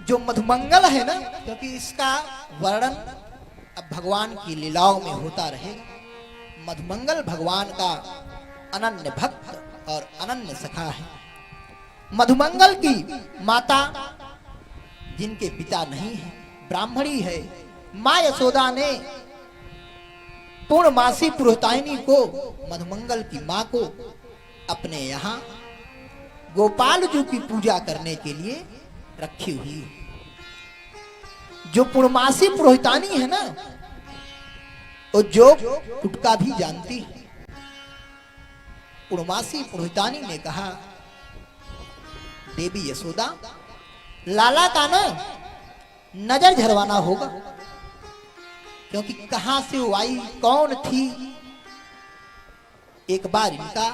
जो मधुमंगल है ना, क्योंकि इसका वर्णन अब भगवान की लीलाओं में होता रहेगा। मधुमंगल भगवान का अनन्य भक्त और अनन्य सखा है। मधुमंगल की माता, जिनके पिता नहीं है, ब्राह्मणी है, माँ यशोदा ने पूर्णमासी पुरोहिताइनी को, मधुमंगल की माँ को अपने यहाँ गोपाल जी की पूजा करने के लिए रखी हुई है। जो पूर्णमासी पुरोहितानी है ना, वो जो टुटका भी जानती है। पूर्णमासी पुरोहितानी ने कहा, देवी यशोदा, लाला का ना नजर झरवाना होगा, क्योंकि कहां से वो आई, कौन थी, एक बार इनका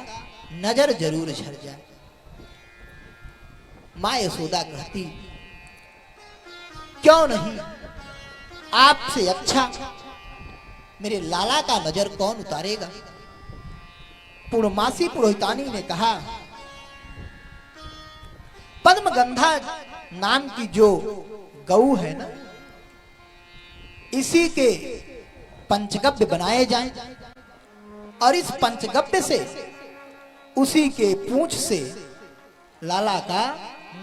नजर जरूर झर जाए। मां यशोदा कहती, क्यों नहीं, आपसे अच्छा मेरे लाला का नजर कौन उतारेगा। पूर्णमासी पुरोहितानी ने कहा, पद्मगंधा नाम की जो गऊ है ना, इसी के पंचगव्य बनाए जाएं और इस पंचगव्य से, उसी के पूंछ से लाला का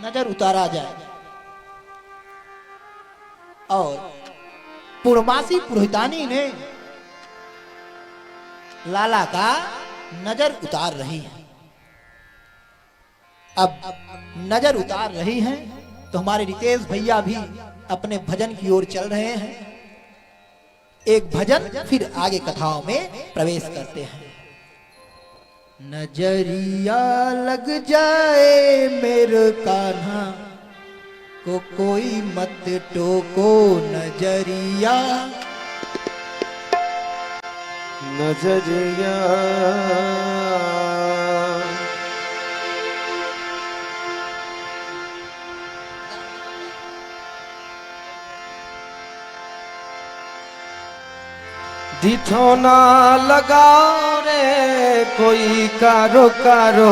नजर उतारा जाए। और पूर्णमासी पुरोहितानी ने लाला का नजर उतार रही है। अब नजर उतार रही हैं तो हमारे रितेश भैया भी अपने भजन की ओर चल रहे हैं। एक भजन, फिर आगे कथाओं में प्रवेश करते हैं। नजरिया लग जाए मेरे कान्हा को, कोई मत टोको नजरिया, नजरिया दिठौना लगाओ रे कोई कारो कारो,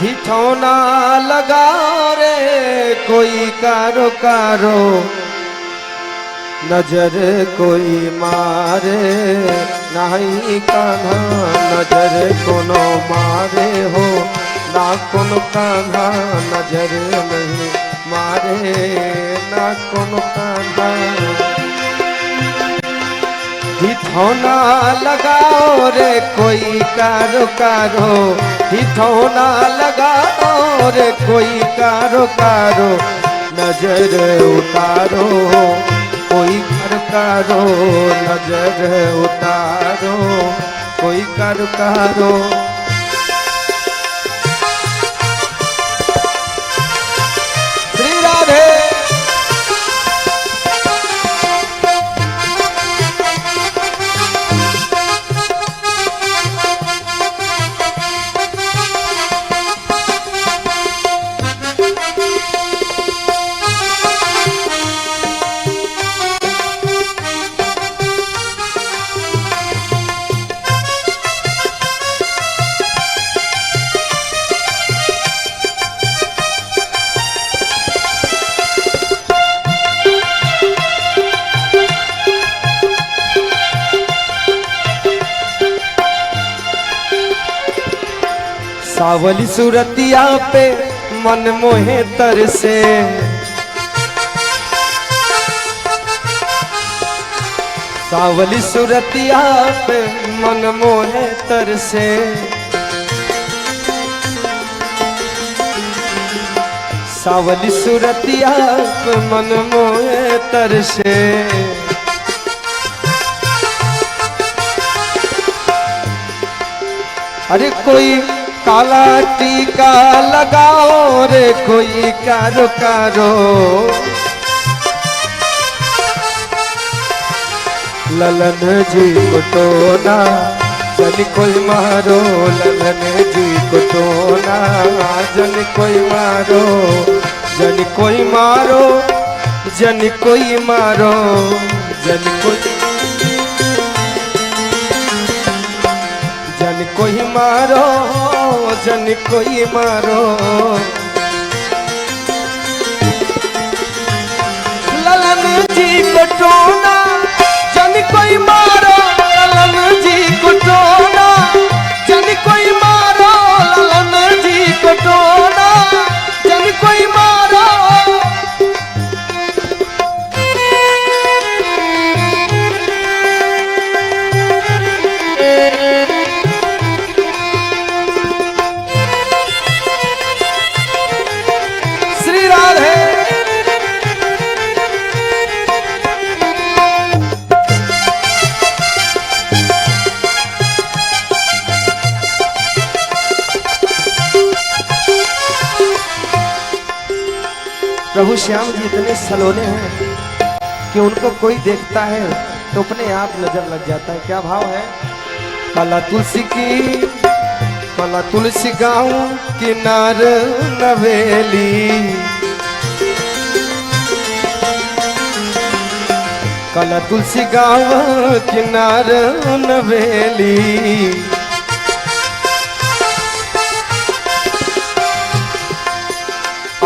दिठौना लगाओ रे कोई कारो कारो, नजर कोई मारे नहीं कान्हा, नजर कोनो मारे हो ना कोनो कान्हा, नजर नहीं मारे ना कोनो कान्हा। दिठौना लगाओ रे कोई कारो कारो, दिठौना लगाओ रे कोई कारो कारो, नजर उतारो कोई कर कारो, नजर उतारो कोई कर कारो। श्री राधे। सावली सूरतिया पे मन मोहे तरसे, सावली सूरतिया पे मन मोहे तरसे, सावली सूरतिया पे मन मोहे तरसे। अरे कोई काला टीका लगाओ रे कोई कारो कारो, ललन जी को टोना जन कोई मारो, ललन जी को टोना जन कोई मारो, जन कोई मारो, जन कोई मारो, जन कोई, जन कोई मारो, जन कोई मारो। टोना, जन कोई मारो ललन जी को टोना, जन कोई मारो ललन जी को टोना, जन कोई मारो। श्री राधे। प्रभु श्याम जी इतने सलोने हैं कि उनको कोई देखता है तो अपने आप नजर लग जाता है। क्या भाव है? काला तुलसी की, काला तुलसी गाँव किनार नवेली, काला तुलसी गाँव किनार नवेली,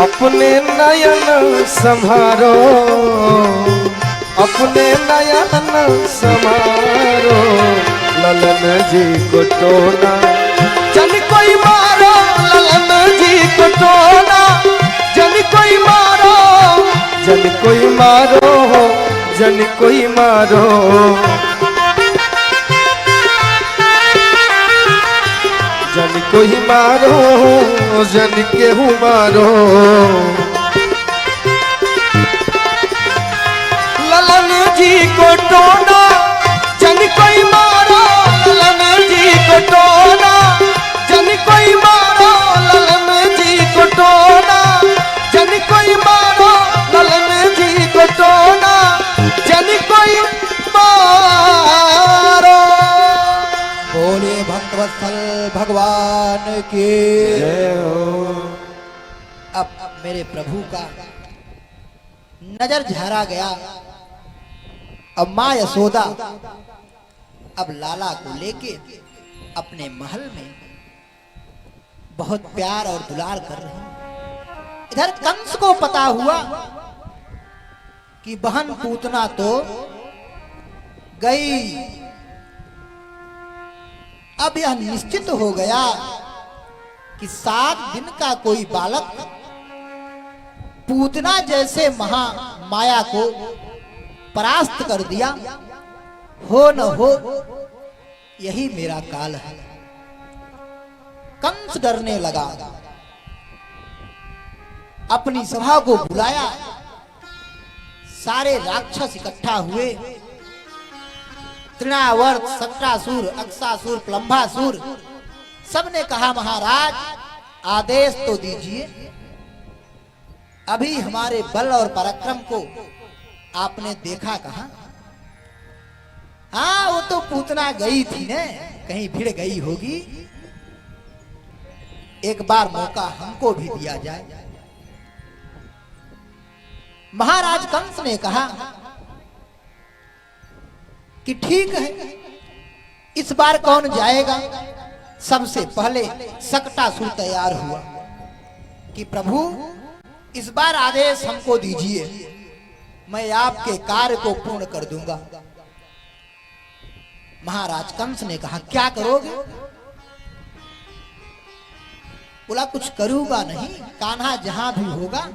अपने नयन संभारो, अपने नयन संभारो, ललन जी को टोना, जन कोई मारो ललन जी को टोना, जन कोई मारो, जन कोई मारो, जन कोई मारो, जन कोई मारो, जन केहू मारो, ललन जी को टोना, जन कोई मारो ललन जी को टोना, जन कोई मारो ललन जी को टोना, जन कोई मारो ललन जी को टोना, जन कोई मारो। बोले भक्तवत्सल भगवान की जय हो। अब मेरे प्रभु का नजर झरा गया। अब माँ यशोदा अब लाला को लेके अपने महल में बहुत प्यार और दुलार कर रहे हैं। इधर कंस को पता हुआ कि बहन पूतना तो गई। अब यह निश्चित हो गया कि 7 दिन का कोई बालक पूतना जैसे महा माया को परास्त कर दिया। हो न हो यही मेरा काल है। कंस डरने लगा, अपनी सभा को बुलाया, सारे राक्षस इकट्ठा हुए, तृणावर्त, सट्टासुर, अक्षासुर, प्लम्भासुर, सबने कहा महाराज आदेश तो दीजिए। अभी हमारे बल और पराक्रम को आपने देखा कहां? हाँ वो तो पूतना गई थी ने, कहीं भिड़ गई होगी। एक बार मौका हमको भी दिया जाए। महाराज कंस ने कहा कि ठीक है, इस बार कौन जाएगा? सबसे पहले सक्टासुर तैयार हुआ कि प्रभु इस बार आदेश हमको दीजिए, मैं आपके कार्य को पूर्ण कर दूंगा। महाराज कंस ने कहा क्या करोगे? बोला कुछ करूंगा नहीं, कान्हा जहां भी होगा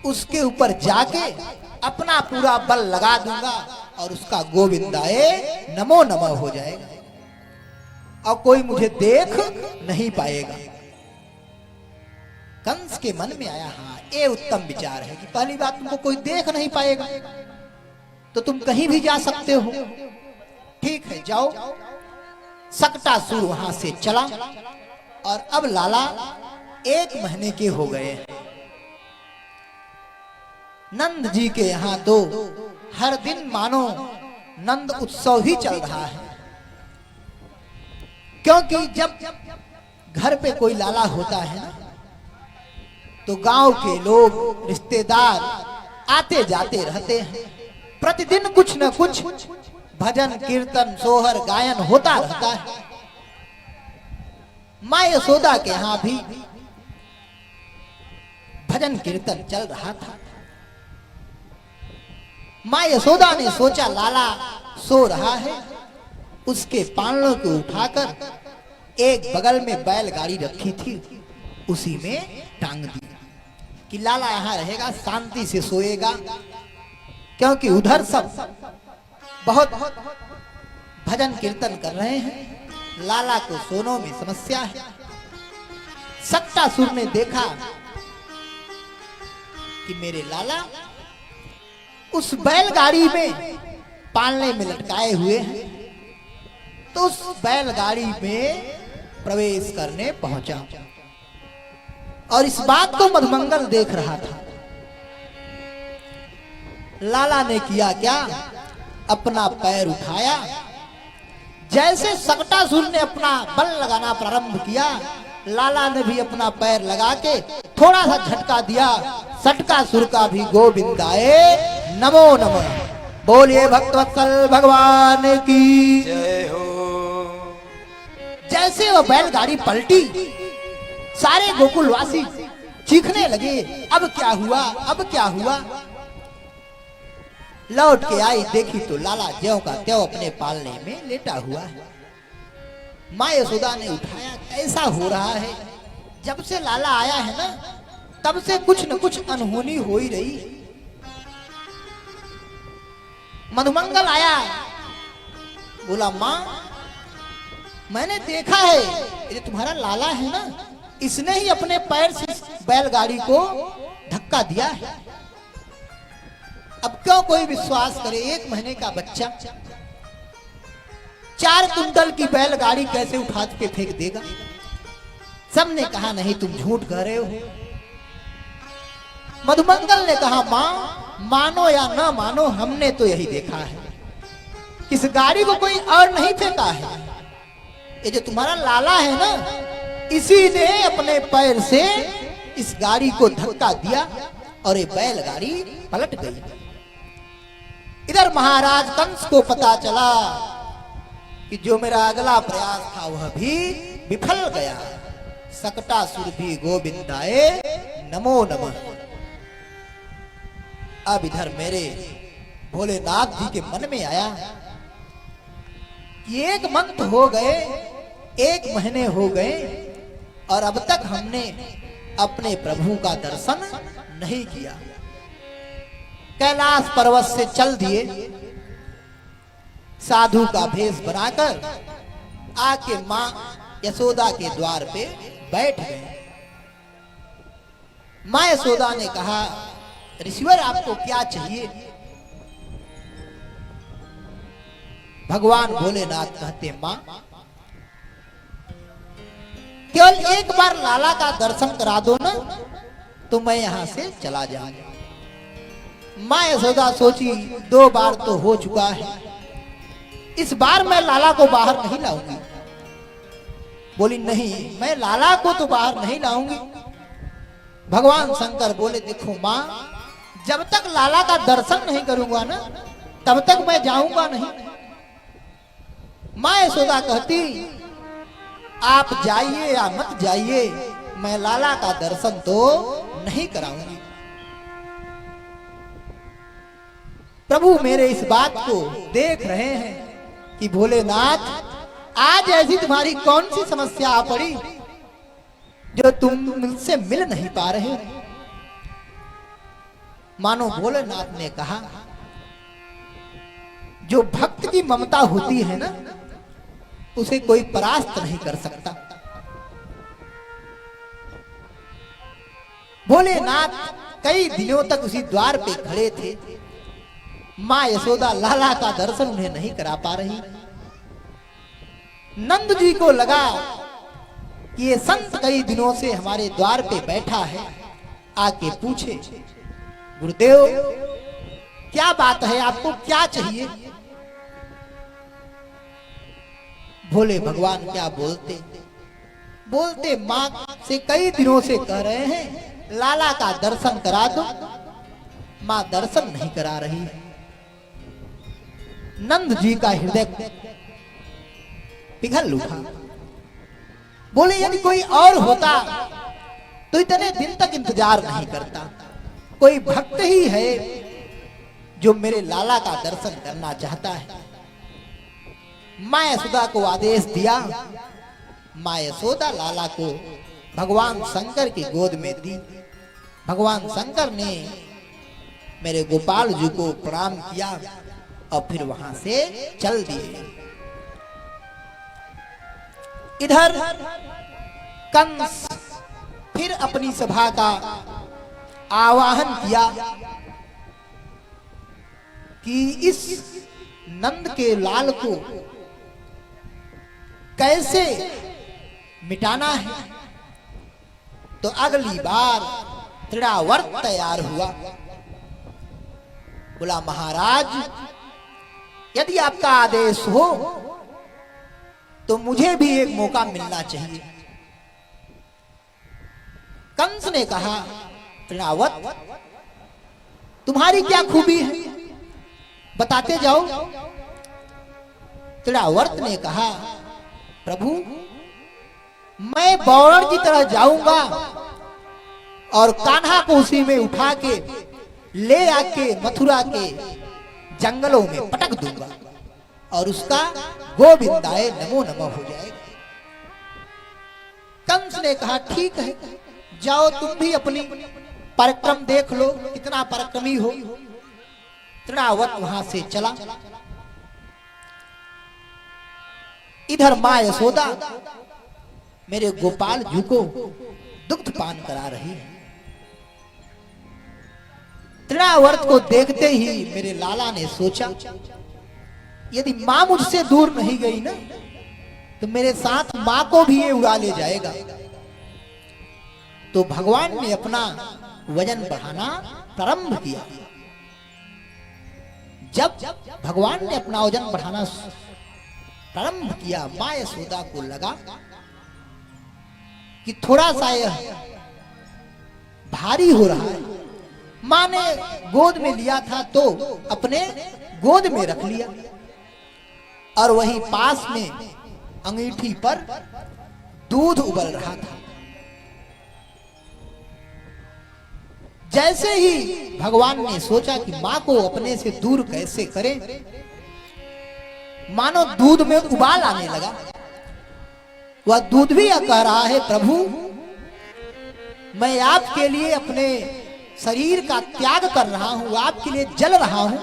उसके ऊपर जाके अपना पूरा बल लगा दूंगा और उसका गोविंदाए नमो नमः हो जाएगा और कोई मुझे देख नहीं पाएगा। कंस के मन में आया हाँ ये उत्तम विचार है कि पहली बात तुमको कोई देख नहीं पाएगा तो तुम कहीं भी जा सकते हो। ठीक है जाओ। सक्टासुर वहां से चला और अब लाला 1 महीने के हो गए। नंद जी के यहाँ तो हर दिन मानो नंद उत्सव ही चल रहा है, क्योंकि जब घर पे कोई लाला होता है ना तो गांव के लोग रिश्तेदार आते जाते रहते हैं। प्रतिदिन कुछ न कुछ भजन कीर्तन सोहर गायन होता रहता है। माँ यशोदा के यहाँ भी भजन कीर्तन चल रहा था। माँ यशोदा ने सोचा लाला सो रहा है, उसके पालनों को उठाकर एक बगल में बैलगाड़ी रखी थी उसी में टांग दी कि लाला यहाँ रहेगा, शांति से सोएगा। क्योंकि उधर सब बहुत भजन कीर्तन कर रहे हैं, लाला को सोने में समस्या है। सट्टासुर ने देखा कि मेरे लाला उस बैलगाड़ी में पालने में लटकाए हुए हैं, तो उस बैलगाड़ी में प्रवेश करने पहुंचा। और इस बात को मधुमंगल देख रहा था। लाला ने किया क्या, अपना पैर उठाया, जैसे सट्टासुर ने अपना बल लगाना प्रारंभ किया, लाला ने भी अपना पैर लगा के थोड़ा सा झटका दिया। सट्टासुर का भी गोविंदाए नमो नमः। बोलिए भक्तवत्सल भगवान की जय हो। जैसे वो बैलगाड़ी पलटी, सारे गोकुलवासी चीखने लगे, अब क्या हुआ, अब क्या हुआ। लौट के आई, देखी तो लाला ज्यों का त्यों अपने पालने में लेटा हुआ है। माँ यशोदा ने उठाया, कैसा हो रहा है। जब से लाला आया है ना, तब से कुछ न कुछ अनहोनी हो ही रही। मधुमंगल आया, बोला माँ मैंने देखा है ये तुम्हारा लाला है ना, इसने ही अपने पैर से बैलगाड़ी को धक्का दिया है। अब क्यों कोई विश्वास करे, 1 महीने का बच्चा 4 कुंटल की बैलगाड़ी कैसे उठा के फेंक देगा। सबने कहा नहीं तुम झूठ कह रहे हो। मधुमंगल ने कहा मां मानो या ना मानो, हमने तो यही देखा है, इस गाड़ी को कोई और नहीं फेंका है। ये जो तुम्हारा लाला है ना, इसी ने अपने पैर से इस गाड़ी को धक्का दिया और ये बैलगाड़ी पलट गई। इधर महाराज कंस को पता चला कि जो मेरा अगला प्रयास था वह भी विफल गया। सट्टासुर भी गोविंदाए नमो नमः। अब इधर मेरे भोलेनाथ जी के मन में आया कि 1 मंथ हो गए, 1 महीने हो गए और अब तक हमने अपने प्रभु का दर्शन नहीं किया। कैलाश पर्वत से चल दिए, साधु का भेष बनाकर आके मां यशोदा के द्वार पे बैठ गए। मां यशोदा ने कहा ऋषिवर आपको क्या चाहिए। भगवान भोलेनाथ कहते मां केवल एक बार लाला का दर्शन करा दो ना, तो मैं यहां से चला जाऊंगा। मां यशोदा सोची 2 बार तो हो चुका है, इस बार मैं लाला को बाहर नहीं लाऊंगी। बोली नहीं, मैं लाला को तो बाहर नहीं लाऊंगी। भगवान शंकर बोले देखो मां, जब तक लाला का दर्शन नहीं करूंगा ना, तब तक मैं जाऊंगा नहीं। मां यशोदा कहती आप जाइए या मत जाइए, मैं लाला का दर्शन तो नहीं कराऊंगी। प्रभु मेरे इस बात को देख रहे हैं कि भोलेनाथ आज ऐसी तुम्हारी कौन सी समस्या आ पड़ी जो तुम मुझसे मिल नहीं पा रहे हो। मानो भोलेनाथ ने कहा जो भक्त की ममता होती है ना, उसे कोई परास्त नहीं कर सकता। भोलेनाथ कई दिनों तक उसी द्वार पे खड़े थे। मां यशोदा लाला का दर्शन उन्हें नहीं करा पा रही। नंद जी को लगा कि ये संत कई दिनों से हमारे द्वार पे बैठा है, आके पूछे गुरुदेव क्या बात है, आपको क्या चाहिए। भोले भगवान क्या बोलते बोलते मां से कई दिनों से कह रहे हैं लाला का दर्शन करा दो, मां दर्शन नहीं करा रही। नंद जी का हृदय पिघल उठा। बोले यदि कोई और होता तो इतने दिन तक इंतजार नहीं करता। कोई भक्त ही है जो मेरे लाला का दर्शन करना चाहता है। माँ यशोदा को आदेश दिया। माँ यशोदा लाला को भगवान शंकर की गोद में दी। भगवान शंकर ने मेरे गोपाल जी को प्रणाम किया और फिर वहां से चल दिए। इधर कंस फिर अपनी सभा का आवाहन किया कि इस नंद के लाल को कैसे मिटाना है। तो अगली बार त्रिणावर्त तैयार हुआ। बोला महाराज, यदि आपका आदेश हो तो मुझे भी एक मौका मिलना चाहिए। कंस ने कहा, त्रिणावर्त तुम्हारी क्या खूबी है, बताते जाओ। त्रिणावर्त ने कहा, प्रभु मैं बौरण की तरह जाऊंगा और कान्हा को उसी में उठा के ले आके मथुरा के जंगलों में पटक दूंगा और उसका गोविंदाय नमो नमः हो जाएगा। कंस ने कहा ठीक है, जाओ तुम भी अपनी पराक्रम देख लो, कितना पराक्रमी हो। त्रिणावर्त वहां से चला। इधर माँ यशोदा मेरे गोपाल जी को दुग्ध पान करा रही है। त्रिणावर्त को देखते ही मेरे लाला ने सोचा, यदि मां मुझसे दूर नहीं गई ना तो मेरे साथ मां को भी ये उड़ा ले जाएगा। तो भगवान ने अपना वजन बढ़ाना प्रारंभ किया। जब भगवान ने अपना वजन बढ़ाना प्रारंभ किया, मां यशोदा को लगा कि थोड़ा सा यह भारी हो रहा है। मां ने गोद में लिया था तो अपने गोद में रख लिया और वहीं पास में अंगीठी पर दूध उबल रहा था। जैसे ही भगवान ने सोचा कि मां को अपने से दूर कैसे करें, मानो दूध में उबाल आने लगा। वह दूध भी कह रहा है, प्रभु मैं आपके लिए अपने शरीर का त्याग कर रहा हूं, आपके लिए जल रहा हूं,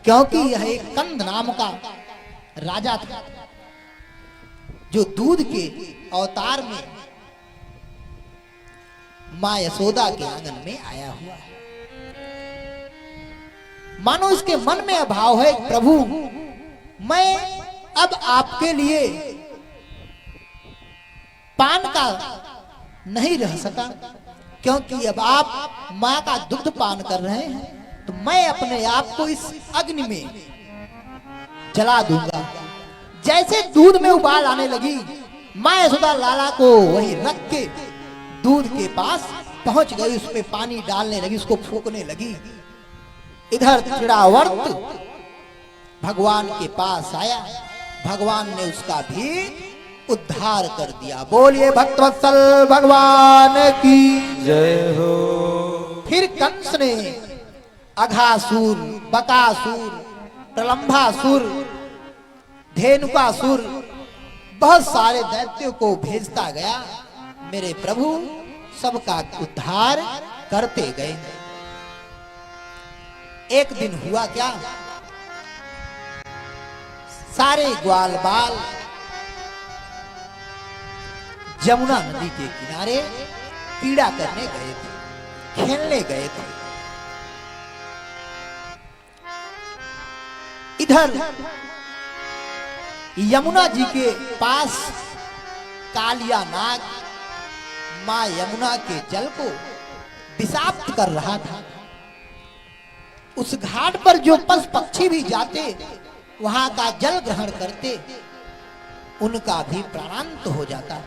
क्योंकि यह एक कंद नाम का राजा था जो दूध के अवतार में मां यशोदा के आंगन में आया हुआ है। मानो इसके मन में अभाव है, प्रभु मैं अब आपके लिए पान का नहीं रह सका, क्योंकि अब आप मां का दुग्ध पान कर रहे हैं, तो मैं अपने आप को इस अग्नि में जला दूंगा। जैसे दूध में उबाल आने लगी, मां यशोदा लाला को वहीं रख के दूध के पास पहुंच गई, उसमें पानी डालने लगी, उसको फूंकने लगी। इधर त्रिणावर्त भगवान के पास आया, भगवान ने उसका भी उद्धार कर दिया। बोलिए भक्तवत्सल भगवान की जय हो। फिर कंस ने अघासुर, बकासुर, प्रलंभासुर, धेनुकासुर, बहुत सारे दैत्यों को भेजता गया। मेरे प्रभु सबका उद्धार करते गए। एक दिन हुआ क्या, सारे ग्वाल बाल जमुना नदी के किनारे क्रीड़ा करने गए थे, खेलने गए थे। इधर यमुना जी के पास कालिया नाग मां यमुना के जल को विषाक्त कर रहा था। उस घाट पर जो पशु पक्षी भी जाते, वहां का जल ग्रहण करते, उनका भी प्राणांत हो जाता।